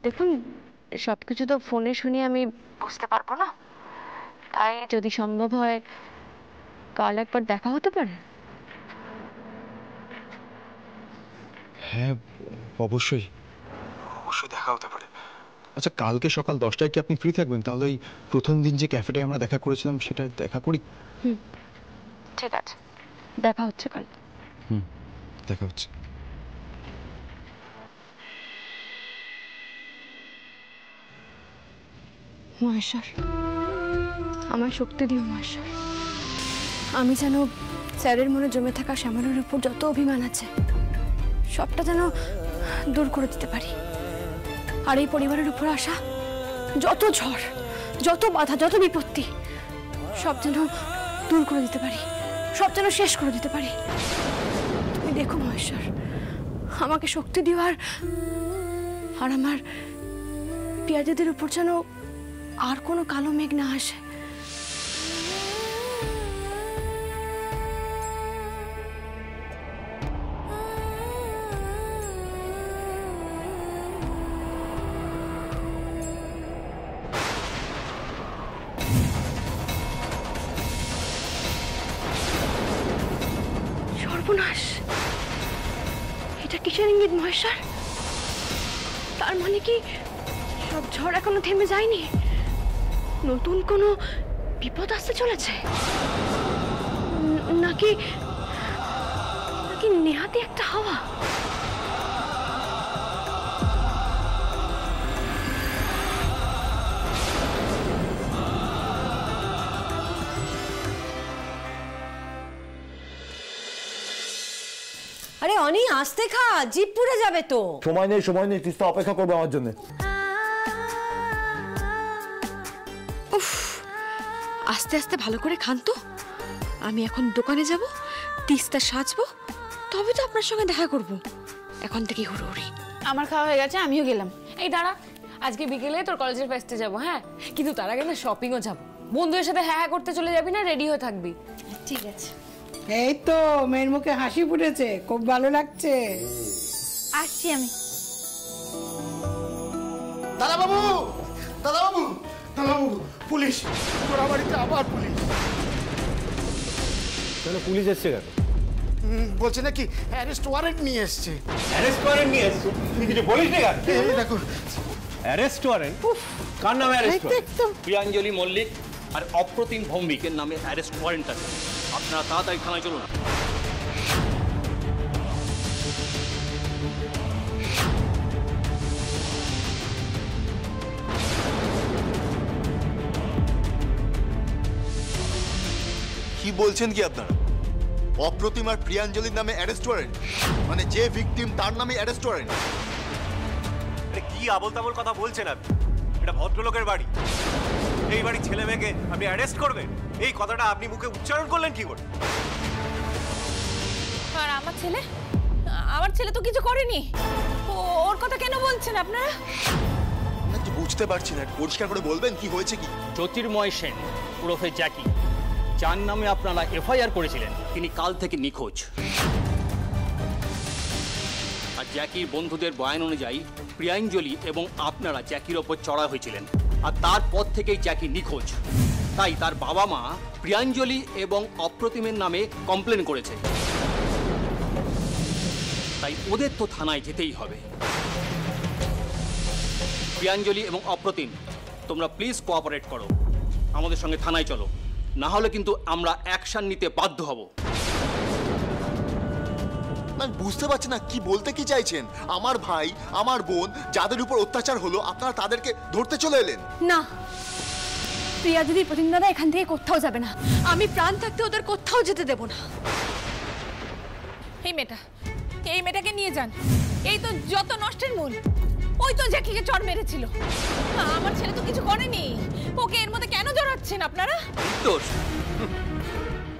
দেখুন, সবকিছু তো ফোনে শুনে আমি বুঝতে পারবো না, তাই যদি সম্ভব হয় কাল একবার দেখা হতে পারে। হ্যাঁ, অবশ্যই অবশ্যই দেখা হতে পারে। আচ্ছা, কালকে সকাল 10টায় কি আপনি ফ্রি থাকবেন? তাহলে ওই প্রথম দিন যে ক্যাফেটে আমরা দেখা করেছিলাম সেটা দেখা করি। ঠিক আছে, দেখা হচ্ছে কাল। দেখা হচ্ছে। মহেশ্বর, আমার শক্তি দিও মহেশ্বর। আমি যেন স্যারের মনে জমে থাকা শ্যামলের উপর যত অভিমান আছে সবটা যেন দূর করে দিতে পারি, আর এই পরিবারের উপর আসা যত ঝড়, যত বাধা, যত বিপত্তি সব যেন দূর করে দিতে পারি, সব যেন শেষ করে দিতে পারি। তুমি দেখো মহেশ্বর, আমাকে শক্তি দিও, আর আমার পিয়াজিদের উপর যেন আর কোনো কালো মেঘ না আসে। সর্বনাশ, এটা কিসের ইঙ্গিত মহেশ্বর? তার মানে কি সব ঝড় এখনো থেমে যায়নি? নতুন কোনো বিপদ আসতে চলেছে, নাকি নাকি নেহাতি একটা হাওয়া? আরে অনি, আস্তে খা, জিপ পুড়ে যাবে তো। সময় নেই, তিস্তা অপেক্ষা করবে আমার জন্য। উফ, আস্তে আস্তে ভালো করে খান তো। আমি এখন দোকানে যাব, তিস্তা সাজবো, তবে তো আপনার সঙ্গে দেখা করব। এখন থেকে হুড়োহুড়ি। আমার খাওয়া হয়ে গেছে, আমিও গেলাম। এই দাঁড়া, আজকে বিকেলে তোর কলেজের ফেস্টে যাবো। হ্যাঁ, কিন্তু তার আগে না শপিংও যাবো। বন্ধুদের সাথে হ্যাঁ করতে চলে যাবি না? রেডি হয়ে থাকবি। ঠিক আছে। এই তো মেয়ের মুখে হাসি ফুটেছে, খুব ভালো লাগছে। আসছি আমি। দাদাবাবু, পুলিশ! তোরা বাড়িতে আবার পুলিশ। কেন পুলিশ এসছে কেন? বলছে নাকি অ্যারেস্ট ওয়ারেন্ট নিয়ে এসছে। অ্যারেস্ট ওয়ারেন্ট নিয়ে এসছে? তুই কিছু বলিস না কেন? এই দেখো, অ্যারেস্ট ওয়ারেন্ট? কার নামে অ্যারেস্ট ওয়ারেন্ট? প্রিয়াঞ্জলি মল্লিক আর অপ্রতিম ভৌমিকের নামে অ্যারেস্ট ওয়ারেন্ট আছে। আপনারা তাড়াতাড়ি থানায় চলুন। কি বলছেন কি আপনারা? অপ্রতিম আর প্রিয়াঞ্জলির নামে অ্যারেস্ট ওয়ারেন্ট? মানে যে ভিকটিম তার নামে অ্যারেস্ট ওয়ারেন্ট? কি আবল তাবল কথা বলছেন আপনি? এটা ভদ্রলোকের বাড়ি, এই বাড়ির ছেলে মেয়েকে আপনি অ্যারেস্ট করবেন? এই কথাটা আপনি মুখে উচ্চারণ করলেন কি করে? আর আমার ছেলে তো কিছু করেনি। ওর কথা কেন বলছেন আপনারা? বুঝতে পারছি না, পরিষ্কার করে বলবেন কি হয়েছে কি? জ্যোতির্ময় সেন ওরফে জ্যাকি, যার নামে আপনারা এফআইআর করেছিলেন, তিনি কাল থেকে নিখোঁজ। আর জ্যাকির বন্ধুদের বয়ান অনুযায়ী প্রিয়াঞ্জলি এবং আপনারা জ্যাকির ওপর চড়া হয়েছিলেন, আর তারপর থেকেই জ্যাকি নিখোঁজ। তাই তার বাবা মা প্রিয়াঞ্জলি এবং অপ্রতিমের নামে কমপ্লেন করেছে। তাই ওদের তো থানায় যেতেই হবে। প্রিয়াঞ্জলি এবং অপ্রতিম, তোমরা প্লিজ কোঅপারেট করো, আমাদের সঙ্গে থানায় চলো, না হলে কিন্তু আমরা অ্যাকশন নিতে বাধ্য হব। না, বুঝতে পারছি না কি বলতে কি চাইছেন। আমার ভাই, আমার বোন যাদের উপর অত্যাচার হলো, আপনারা তাদেরকে ধরতে চলে এলেন? না, প্রিয়া দিদি, প্রতিম দাদা এখান থেকে কোথাও যাবে না। আমি প্রাণ থাকতে ওদের কোথাও যেতে দেব না। এই মেয়েটাকে নিয়ে যান। এই তো যত নষ্টের মূল। ওই তো জ্যাকিকে চড় মেরেছিল। আমার ছেলে তো কিছু করেনি, ওকে এর মধ্যে কেন জড়াচ্ছেন আপনারা? দোষ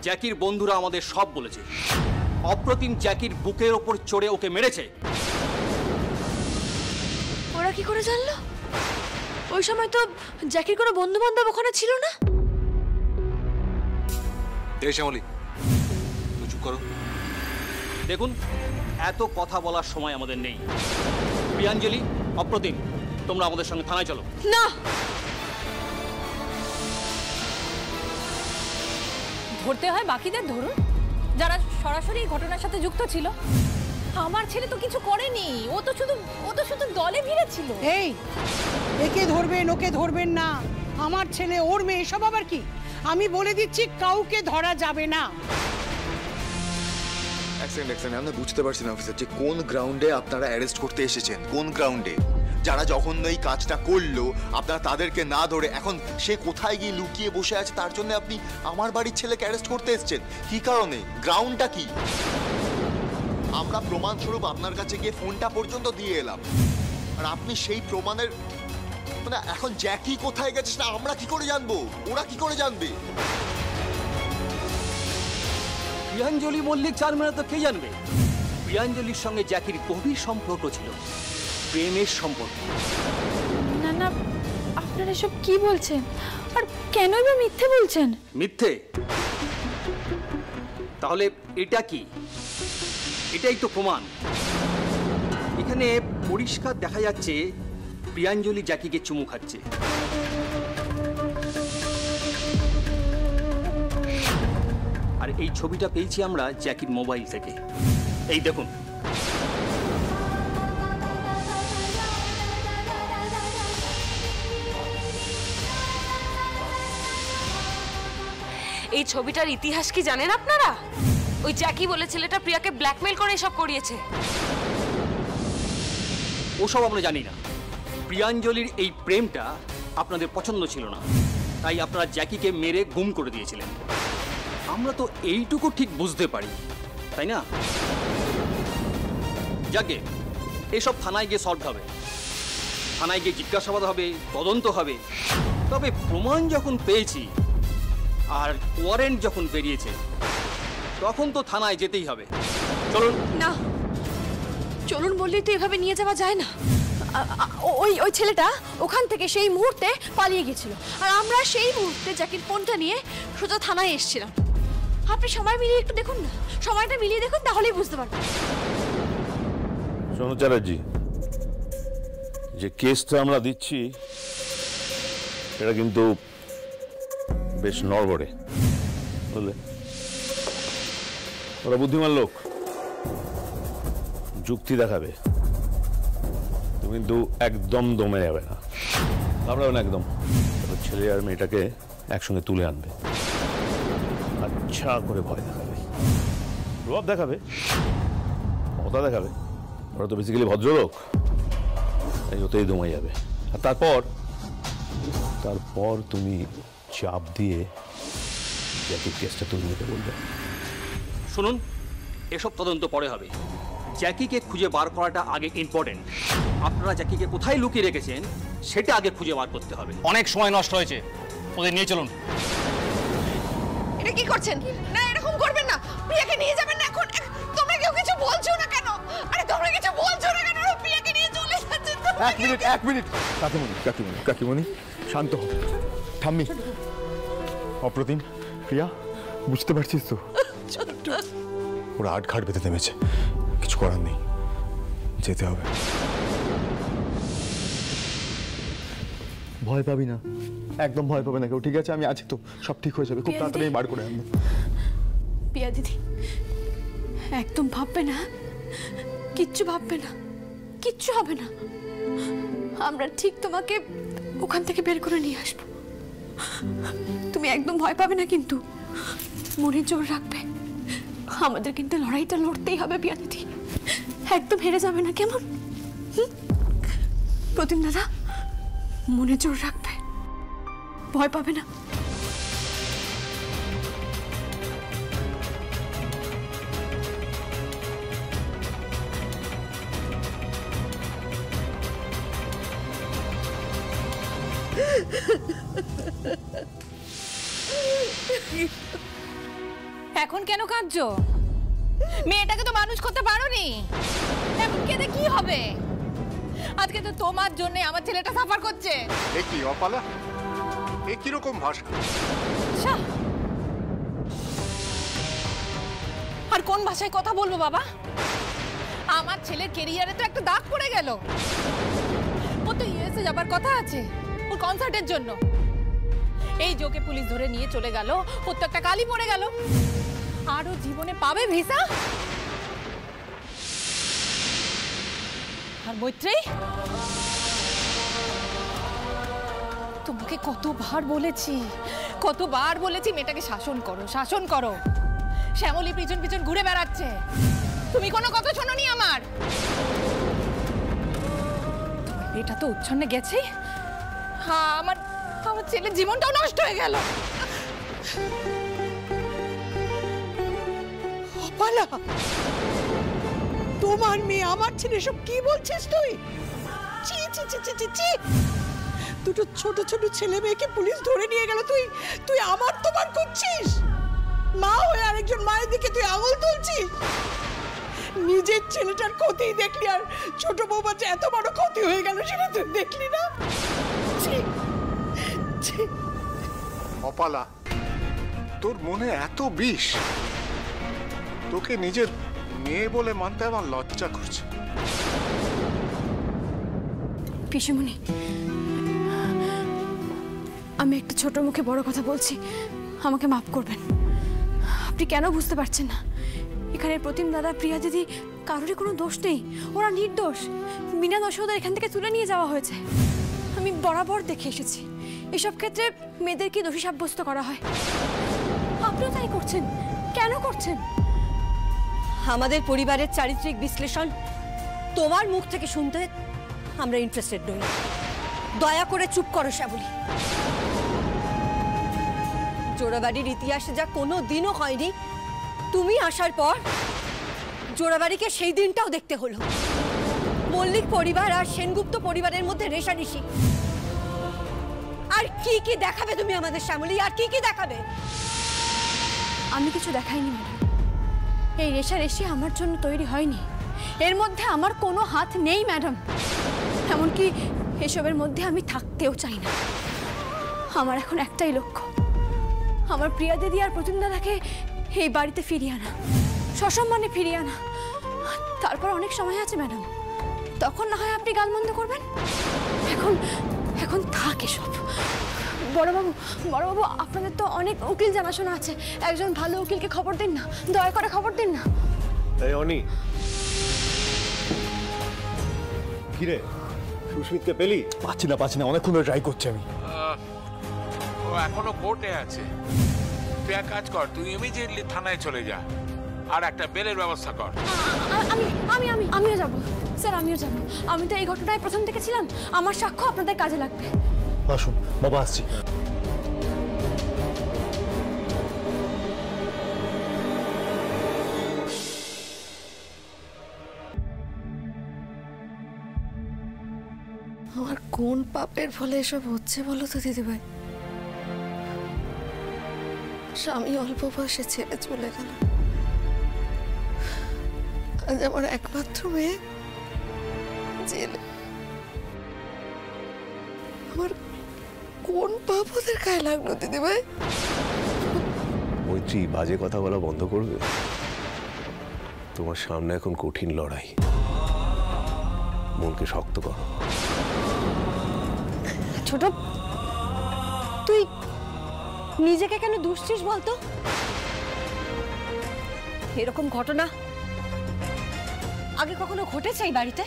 জ্যাকির বন্ধুরা আমাদের সব বলেছে। অপ্রতিম জ্যাকির বুকের ওপর চড়ে ওকে মেরেছে। ওরা কি করে জানলো? ওই সময় তো জ্যাকির কোনো বন্ধু বান্ধব ওখানে ছিল না। শ্যামলী, তুই চুপ করো। দেখুন, এত কথা বলার সময় আমাদের নেই। প্রিয়াঞ্জলি, অপ্রতিম, তোমরা আমাদের সঙ্গে থানায় চলো। না, ধরতে হয় বাকিদের ধরুন, যারা সরাসরি এই ঘটনার সাথে যুক্ত ছিল। আমার ছেলে তো কিছু করেনি, ও তো শুধু দলে ভিড়েছিল। এই, একে ধরবেন ওকে ধরবেন না, আমার ছেলে ওর মেয়ে, এসব আবার কি? আমি বলে দিচ্ছি কাউকে ধরা যাবে না। এক সেকেন্ড, আমি বুঝতে পারছি না অফিসার যে কোন গ্রাউন্ডে আপনারা অ্যারেস্ট করতে এসেছেন, কোন গ্রাউন্ডে? যারা যখন এই কাজটা করলো আপনারা তাদেরকে না ধরে এখন সে কোথায় গিয়ে লুকিয়ে বসে আছে তার জন্য আপনি আমার বাড়ির ছেলেকে অ্যারেস্ট করতে এসেছেন? কি কারণে? গ্রাউন্ডটা কি? আমরা প্রমাণস্বরূপ আপনার কাছে গিয়ে ফোনটা পর্যন্ত দিয়ে এলাম, আর আপনি সেই প্রমাণের মানে এখন জ্যাকি কোথায় গেছে সেটা আমরা কি করে জানবো? ওরা কি করে জানবে? প্রিয়াঞ্জলি মল্লিক চার মেরে তো কে জানবে? প্রিয়াঞ্জলির সঙ্গে জ্যাকির গভীর সম্পর্ক ছিল, প্রেমের সম্পর্ক। না না, আপনারা সব কি বলছেন? আর কেনই বা মিথ্যে বলছেন? মিথ্যে? তাহলে এটা কি? এটাই তো প্রমাণ। এখানে পরিষ্কার দেখা যাচ্ছে প্রিয়াঞ্জলি জ্যাকিকে চুমু খাচ্ছে। আর এই ছবিটা পেয়েছি আমরা জ্যাকির মোবাইল থেকে। এই দেখুন, এই ছবিটার ইতিহাস কি জানেন আপনারা? ওই জ্যাকি বলে ছেলেটা প্রিয়াকে ব্ল্যাকমেল করে এসব করিয়েছে। ওসব আমরা জানি না। প্রিয়াঞ্জলির এই প্রেমটা আপনাদের পছন্দ ছিল না, তাই আপনারা জ্যাকিকে মেরে গুম করে দিয়েছিলেন। আমরা তো এইটুকু ঠিক বুঝতে পারি, তাই না? যাকে এসব থানায় গিয়ে সলভ হবে, থানায় গিয়ে জিজ্ঞাসাবাদ হবে, তদন্ত হবে। তবে প্রমাণ যখন পেয়েছি আর ওয়ারেন্ট যখন বেরিয়েছে তখন তো থানায় যেতেই হবে। চলুন। না, চলুন বললেই তো এভাবে নিয়ে যাওয়া যায় না। ওই ছেলেটা ওখান থেকে সেই মুহূর্তে পালিয়ে গেছিল, আর আমরা সেই মুহূর্তে জ্যাকির ফোনটা নিয়ে সোজা থানায় এসেছিলাম। আপনি সময় মিলিয়ে একটু দেখুন না, সময়টা মিলিয়ে দেখুন, তাহলেই বুঝতে পারবেন। সোনু চ্যাটার্জি, যে কেসটা আমরা দিচ্ছি এটা কিন্তু বেশ নড়বড়ে, বুঝলে? ওরা বুদ্ধিমান লোক, যুক্তি দেখাবে, তুমি কিন্তু একদম দমে যাবে না, ঘাবড়াবে না একদম। ছেলে আর মেয়েটাকে একসঙ্গে তুলে আনবে, আচ্ছা করে ভয় দেখাবে, প্রভাব দেখাবে, মমতা দেখাবে। ওরা তো বেসিক্যালি ভদ্রলোক, তাই ওতেই দমে যাবে। আর তারপর তুমি চাপ দিয়ে জ্যাকির কেসটা তুলে নিতে বলবে। শুনুন, এসব তদন্ত পরে হবে, জ্যাকিকে খুঁজে বার করাটা আগে ইম্পর্টেন্ট। আপনারা জ্যাকিকে কোথায় লুকিয়ে রেখেছেন সেটা আগে খুঁজে বার করতে হবে। অনেক সময় নষ্ট হয়েছে, ওদের নিয়ে চলুন। এটা কি করছেন? না, এরকম করবেন না। প্রিয়াকে নিয়ে যাবেন না এখন। তোমরা কেউ কিছু বলছো না কেন? আরে তোমরা কিছু বলছো না কেন? প্রিয়াকে নিয়ে চলে যাচ্ছেন। এক মিনিট কাকিমণি শান্ত হও। ঠাম্মি, অপ্রতিম, প্রিয়া, বুঝতে পারছিস তো? ওরা আটঘাট বেঁধে নেমেছে, কিছু করার নেই, যেতে হবে। ভয় পাবি না, একদম ভয় পাবে না কেউ, ঠিক আছে? আমি আছি তো, সব ঠিক হয়ে যাবে, খুব তাড়াতাড়ি বার করে আনবো। পিয়া দিদি, একদম ভাববে না, কিচ্ছু ভাববে না, কিচ্ছু হবে না। আমরা ঠিক তোমাকে ওখান থেকে বের করে নিয়ে আসবো। তুমি একদম ভয় পাবে না, কিন্তু মনে জোর রাখবে। আমাদের কিন্তু লড়াইটা লড়তেই হবে পিয়া দিদি, একদম হেরে যাবে না, কেমন? প্রতিম দাদা, মনে জোর রাখবে, ভয় পাবে না। এখন কেন কাঁদছো? মেয়েটাকে তো মানুষ করতে পারোনি, এখন কেঁদে কি হবে? আজকে তো তোমার জন্য আমার ছেলেটা সাফার করছে। এ কি অপালা, এ কিরকম ভাষা? আর কোন ভাষায় কথা বলবো বাবা? আমার ছেলের কেরিয়ারে তো একটা দাগ পড়ে গেল। ও তো ইউএসএ যাবার কথা আছে ওর কনসার্টের জন্য। এই যোগে পুলিশ ধরে নিয়ে চলে গেল, ওর তো একটা কালি পড়ে গেল। আরও জীবনে পাবে ভিসা? আর মৈত্রী, তোমাকে কতবার বলেছি মেয়েটাকে শাসন করো, শাসন করো। শ্যামলী পিছন পিছন ঘুরে বেড়াচ্ছে, তুমি কোনো কথা শোনোনি আমার। তোমার মেয়েটা তো উচ্ছন্নে গেছে, হ্যাঁ আমার ছেলের জীবনটাও নষ্ট হয়ে গেল। অপালা, তোমার মেয়ে আমার ছেলে সব কি বলছিস তুই? চি চি চি চি চি চি, দুটো ছোট ছোট ছেলে মেয়েকে পুলিশ ধরে নিয়ে গেল, তুই আমার তোমার করছিস? মা হয়ে আরেকজন মায়ের দিকে তুই আঙুল তুলছিস? নিজের ছেলেটার ক্ষতি দেখলি, আর ছোট বৌমা যে এত বড় ক্ষতি হয়ে গেল সেটা তুই দেখলি না? ছি ছি। অপালা, তোর মনে এত বিষ, তোকে নিজের মেয়ে বলে মানতে আমার লজ্জা করছে। পিসিমণি, আমি একটা ছোট মুখে বড় কথা বলছি, আমাকে মাফ করবেন। আপনি কেন বুঝতে পারছেন না? এখানে প্রতিম দাদা, প্রিয়া দিদি কারোরই কোনো দোষ নেই, ওরা নির্দোষ। বিনা দোষে ওদের এখান থেকে তুলে নিয়ে যাওয়া হয়েছে। আমি বরাবর দেখে এসেছি এসব ক্ষেত্রে মেয়েদেরকে দোষী সাব্যস্ত করা হয়। আপনিও তাই করছেন, কেন করছেন? আমাদের পরিবারের চারিত্রিক বিশ্লেষণ তোমার মুখ থেকে শুনতে আমরা ইন্টারেস্টেড নই। দয়া করে চুপ করো শ্যামলী। জোড়াবাড়ির ইতিহাসে যা কোনো দিনও হয়নি, তুমি আসার পর জোড়াবাড়িকে সেই দিনটাও দেখতে হলো। মল্লিক পরিবার আর সেনগুপ্ত পরিবারের মধ্যে রেষারেষি। আর কি কি দেখাবে তুমি আমাদের শ্যামলী? আর কি কি দেখাবে? আমি কিছু দেখাইনি ম্যাডাম। এই রেষারেষি আমার জন্য তৈরি হয়নি, এর মধ্যে আমার কোনো হাত নেই ম্যাডাম। এমনকি এসবের মধ্যে আমি থাকতেও চাই না। আমার এখন একটাই লক্ষ্য, আমার প্রিয়া দিদি আর প্রতিম দাদাকে এই বাড়িতে ফিরিয়ে আনা, সসম্মানে ফিরিয়ে আনা। তারপর অনেক সময় আছে ম্যাডাম, তখন না হয় আপনি গালমন্দ করবেন। এখন থাক এসব। বড়বাবু, আপনাদের তো অনেক উকিল জানাশোনা আছে, একজন ভালো উকিলকে খবর দিন না, দয়া করে খবর দিন না। এই অনি, কি রে সুস্মিতকে পেলি? পাচ্ছি না, অনেকক্ষণ ধরে ট্রাই করছি আমি। ও এখনো কোর্টে আছে। তুই এক কাজ কর, তুই ইমিডিয়েটলি থানায় চলে যা আর একটা বেলের ব্যবস্থা কর। আমিও যাব স্যার, আমিও যাব। আমি তো এই ঘটনায় প্রথম থেকে ছিলাম, আমার সাক্ষ্য আপনাদের কাজে লাগবে। আসুন বাবা, আসছি। আমার কোন পাপের ফলে এসব হচ্ছে বলো তো দিদিভাই? স্বামী অল্প বয়সে ছেড়ে চলে গেল, আজ আমার একমাত্র মেয়ে জেলে। আমার কোন পাপ ওদের গায়ে লাগলো দিদিভাই? মৈত্রী, বাজে কথা বলা বন্ধ করবে? তোমার সামনে এখন কঠিন লড়াই, মনকে শক্ত করো। ছোট, তুই নিজেকে কেন দুষছিস বলতো? এরকম ঘটনা আগে কখনো ঘটেছে এই বাড়িতে?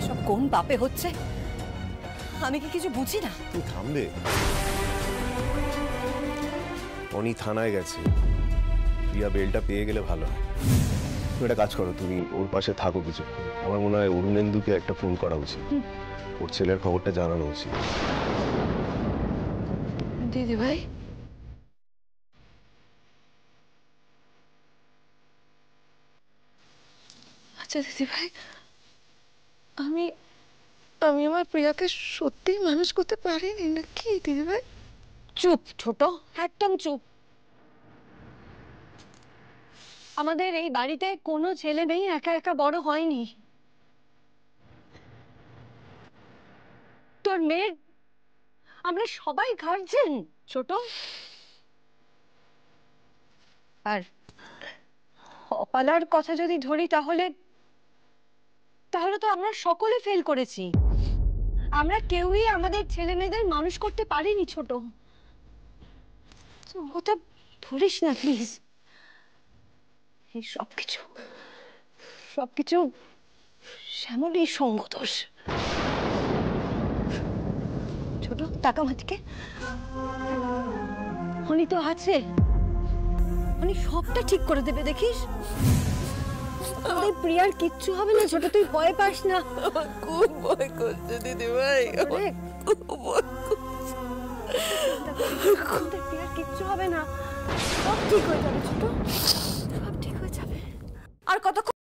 সব কোন পাপে হচ্ছে আমি কি কিছু বুঝি না? তুই থামবে? অনি থানায় গেছে, প্রিয়া বেলটা পেয়ে গেলে ভালো হয়। তুমি একটা কাজ করো, তুমি ওর পাশে থাকো কিছু। আমার মনে হয় অরুণেন্দুকে একটা ফোন করা উচিত, ওর ছেলের খবরটা জানানো উচিত। দিদিভাই, আচ্ছা দিদিভাই, আমি আমার প্রিয়াকে সত্যিই মানুষ করতে পারিনি নাকি দিদিভাই? চুপ ছোট, একদম চুপ। আমাদের এই বাড়িতে কোনো ছেলে মেয়ে একা একা বড় হয়নি। তোর মেয়ের আমরা সবাই গার্জেন ছোট। আর অপালার কথা যদি ধরি তাহলে তো আমরা সকলে ফেল করেছি। আমরা কেউই আমাদের ছেলে মেয়েদের মানুষ করতে পারিনি ছোট। ওটা ধরিস না প্লিজ। এই সবকিছু শ্যামলীর সঙ্গ দোষ। ছোট টাকা মাটিকে উনি তো আছে, উনি সবটা ঠিক করে দেবে দেখিস। আমাদের প্রিয়ার কিচ্ছু হবে না ছোট, তুই ভয় পাস না। খুব ভয় করছে দিদি ভাই, খুব ভয় করছে। আমাদের প্রিয়ার কিচ্ছু হবে না, সব ঠিক হয়ে যাবে ছোট, সব ঠিক হয়ে যাবে। আর কতক্ষণ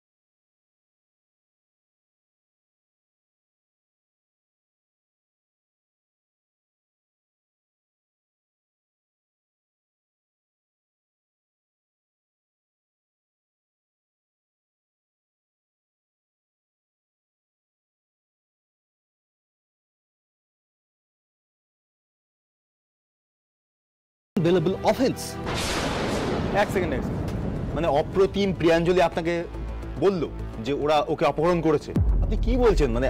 available offense। এক সেকেন্ড মানে অপ্রতিম প্রিয়াঞ্জলি আপনাকে বললো যে ওরা ওকে অপহরণ করেছে? আপনি কি বলছেন? মানে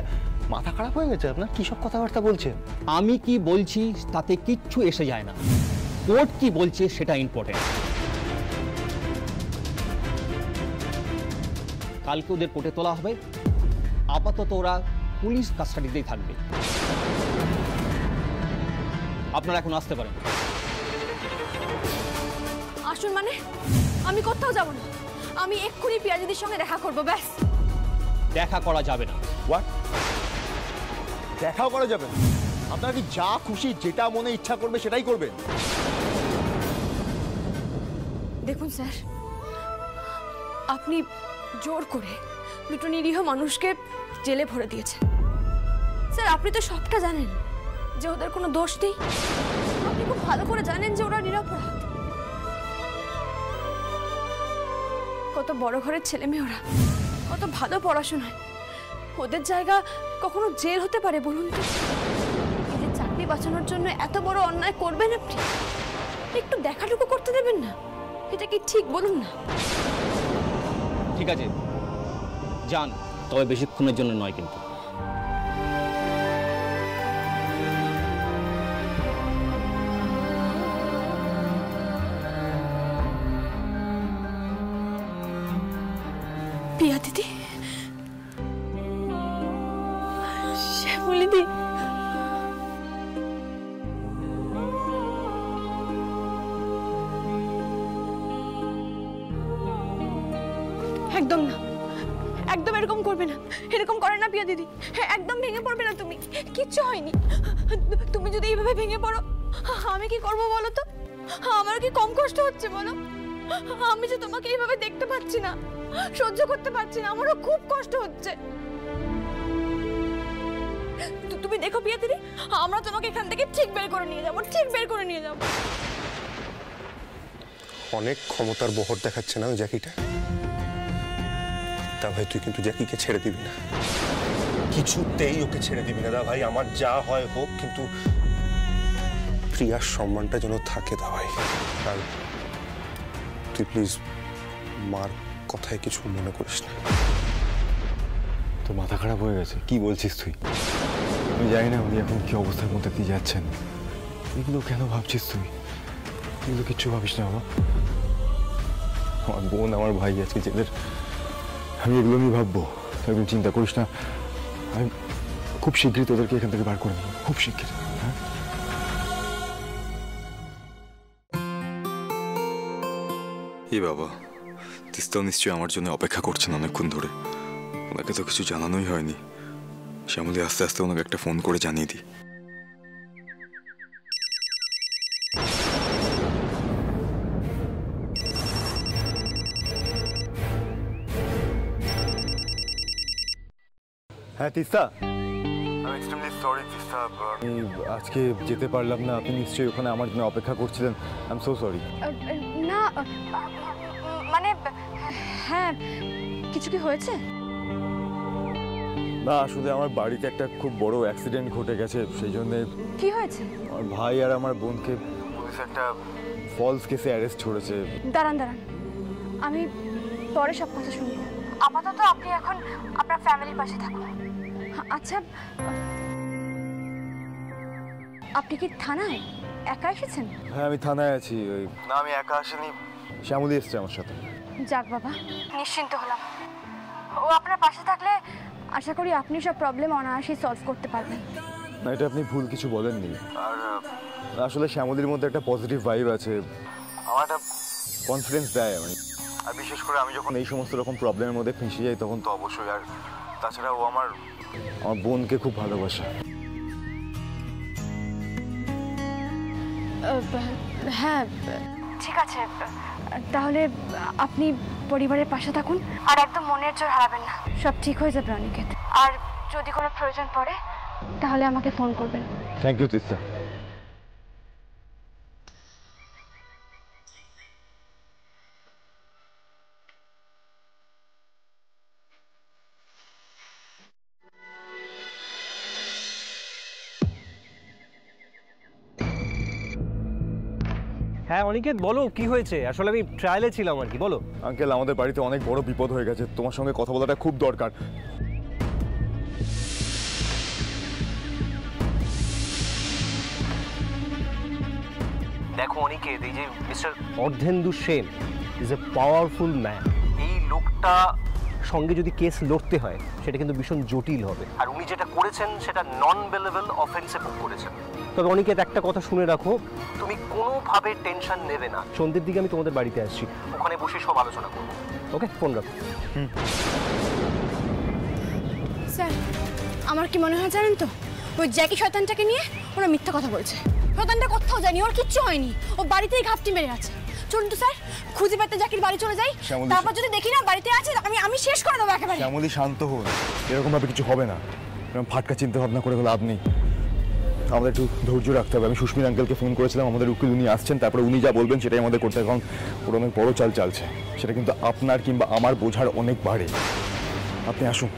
মাথা খারাপ হয়ে গেছে আপনার? কি সব কথাবার্তা বলছেন? আমি কি বলছি তাতে কিচ্ছু এসে যায় না, কোর্ট কি বলছে সেটা ইম্পর্টেন্ট। কালকে ওদের কোর্টে তোলা হবে, আপাতত ওরা পুলিশ কাস্টাডিতেই থাকবে। আপনারা এখন আসতে পারেন। আসুন মানে? আমি কোথাও যাব না, আমি এক্ষুনি পিয়াজিদির সঙ্গে দেখা করব, ব্যাস। দেখা করা যাবে না। হোয়াট? দেখাও করা যাবে না? আপনারা কি যা খুশি যেটা মনে ইচ্ছা করবে সেটাই করবেন? দেখুন স্যার, আপনি জোর করে দুটো নিরীহ মানুষকে জেলে ভরে দিয়েছেন। স্যার আপনি তো সবটা জানেন যে ওদের কোনো দোষ নেই, আপনি খুব ভালো করে জানেন যে ওরা নিরপরাধ। কত বড় ঘরের ছেলে মেয়ে ওরা, কত ভালো পড়াশোনায়, ওদের জায়গা কখনো জেল হতে পারে বলুন তো? এদের চাকরি বাঁচানোর জন্য এত বড় অন্যায় করবেন আপনি? একটু দেখাটুকু করতে দেবেন না? এটা কি ঠিক বলুন না? ঠিক আছে যান, তবে বেশিক্ষণের জন্য নয় কিন্তু। পিয়া দিদি, শ্যামলী দি, একদম না, একদম এরকম করবে না, এরকম করে না পিয়া দিদি, একদম ভেঙে পড়বে না তুমি, কিচ্ছু হয়নি। তুমি যদি এইভাবে ভেঙে পড়ো আমি কি করবো বলো তো? আমার কি কম কষ্ট হচ্ছে বলো? আমি যে তোমাকে এইভাবে দেখতে পাচ্ছি না, সহ্য করতে পারছি না, আমারও খুব কষ্ট হচ্ছে। তুমি দেখো পিয়া দিদি, আমরা তোমাকে এখান থেকে ঠিক বের করে নিয়ে যাবো, ঠিক বের করে নিয়ে যাবো। অনেক ক্ষমতার বহর দেখাচ্ছে না ওই জ্যাকিটা। তা ভাই তুই কিন্তু জ্যাকিকে ছেড়ে দিবি না, কিছুতেই ওকে ছেড়ে দিবি না। দা ভাই আমার যা হয় হোক, কিন্তু প্রিয়ার সম্মানটা যেন থাকে। দা ভাই আর তুই প্লিজ মার কথায় কিছু মনে করিস না। তো মাথা খারাপ হয়ে গেছে? কি বলছিস তুই? আমি জানি না উনি এখন কি অবস্থার মধ্যে দিয়ে যাচ্ছেন। এগুলো কেন ভাবছিস তুই? এগুলো কিচ্ছু ভাবিস না বাবা। আমার বোন, আমার ভাই আজকে জেলের, আমি এগুলো নিয়ে ভাববো, একদম চিন্তা করিস না। আমি খুব শীঘ্রই তোদেরকে এখান থেকে বার করে নেব, খুব শীঘ্রই। হ্যাঁ এই বাবা, তিস্তাও নিশ্চয়ই আমার জন্য অপেক্ষা করছেন অনেকক্ষণ ধরে। ওনাকে তো কিছু জানানোই হয়নি। শ্যামলী আস্তে আস্তে ওনাকে একটা ফোন করে জানিয়ে দিই। হ্যাঁ তিস্তা, আজকে যেতে পারলাম না। আপনি নিশ্চয়ই ওখানে আমার জন্য অপেক্ষা করছিলেন। I am so sorry. না মানে হ্যাঁ, কিছু কি হয়েছে? না আসলে আমার বাড়িতে একটা খুব বড় অ্যাক্সিডেন্ট ঘটে গেছে, সেই জন্যে। কি হয়েছে? আমার ভাই আর আমার বোনকে পুলিশ একটা ফলস কেসে অ্যারেস্ট করেছে। দাঁড়ান দাঁড়ান, আমি পরে সব কথা শুনবো। আপাতত আপনি এখন আপনার ফ্যামিলির পাশে থাকুন। আচ্ছা আপনি কি থানায় একা এসেছেন? হ্যাঁ আমি থানায় আছি। না আমি একা আসিনি, শ্যামলী এসছে আমার সাথে। যাক বাবা, নিশ্চিন্ত হলাম। ও আপনার পাশে থাকলে আশা করি আপনি সব প্রবলেম অনায়াসেই সলভ করতে পারবেন। না এটা আপনি ভুল কিছু বলেননি। আর আসলে শ্যামলীর মধ্যে একটা পজিটিভ ভাইব আছে, আমার একটা কনফিডেন্স দেয়। আর বিশেষ করে আমি যখন এই সমস্ত রকম প্রবলেমের মধ্যে ফেঁসে যাই তখন তো অবশ্যই। আর তাছাড়া ও আমার বোনকে খুব ভালোবাসে। হ্যাঁ ঠিক আছে, তাহলে আপনি পরিবারের পাশে থাকুন আর একদম মনের জোর হারাবেন না। সব ঠিক হয়ে যাবে অনিকেত। আর যদি কোনো প্রয়োজন পড়ে তাহলে আমাকে ফোন করবেন। Thank you Teesta. হ্যাঁ অনিকেত বলো কি হয়েছে? আসলে আমি ট্রায়ালে ছিলাম আর কি। বলো। আঙ্কেল আমাদের বাড়িতে অনেক বড় বিপদ হয়ে গেছে, তোমার সঙ্গে কথা বলাটা খুব দরকার। দেখো অনিকেত, এই যে mister Ardhendu Sen is a powerful man. এই লোকটা সঙ্গে যদি কেস লড়তে হয় সেটা কিন্তু ভীষণ জটিল হবে। আর উনি যেটা করেছেন সেটা নন বেলেবল অফেন্সে করেছেন। তবে অনিকেত একটা কথা শুনে রাখো, তুমি কোনোভাবে টেনশন নেবে না। সন্ধ্যের দিকে আমি তোমাদের বাড়িতে আসছি, ওখানে বসে সব আলোচনা করবো। ওকে, ফোন রাখো। স্যার আমার কি মনে হয় জানেন তো, ওই জ্যাকি শয়তানটাকে নিয়ে ওরা মিথ্যা কথা বলছে। শয়তানটা কোথাও যায়নি, ওর কিচ্ছু হয়নি, ও বাড়িতেই ঘাপটি মেরে আছে। চলুন তো স্যার, খুঁজে পেতে জ্যাকির বাড়ি চলে যাই, তারপর যদি দেখি না বাড়িতে আছে আমি শেষ করে দেবো একেবারে। শ্যামলী শান্ত হন, এরকম ভাবে কিছু হবে না। ফাটকা চিন্তা ভাবনা করে লাভ নেই, আমাদের একটু ধৈর্য রাখতে হবে। আমি সুস্মির আঙ্কেলকে ফোন করেছিলাম, আমাদের উকিল উনি আসছেন, তারপরে উনি যা বলবেন সেটাই আমাদের করতে হবে। কারণ ওর অনেক বড় চাল চালছে, সেটা কিন্তু আপনার কিংবা আমার বোঝার অনেক বাড়ে। আপনি আসুন।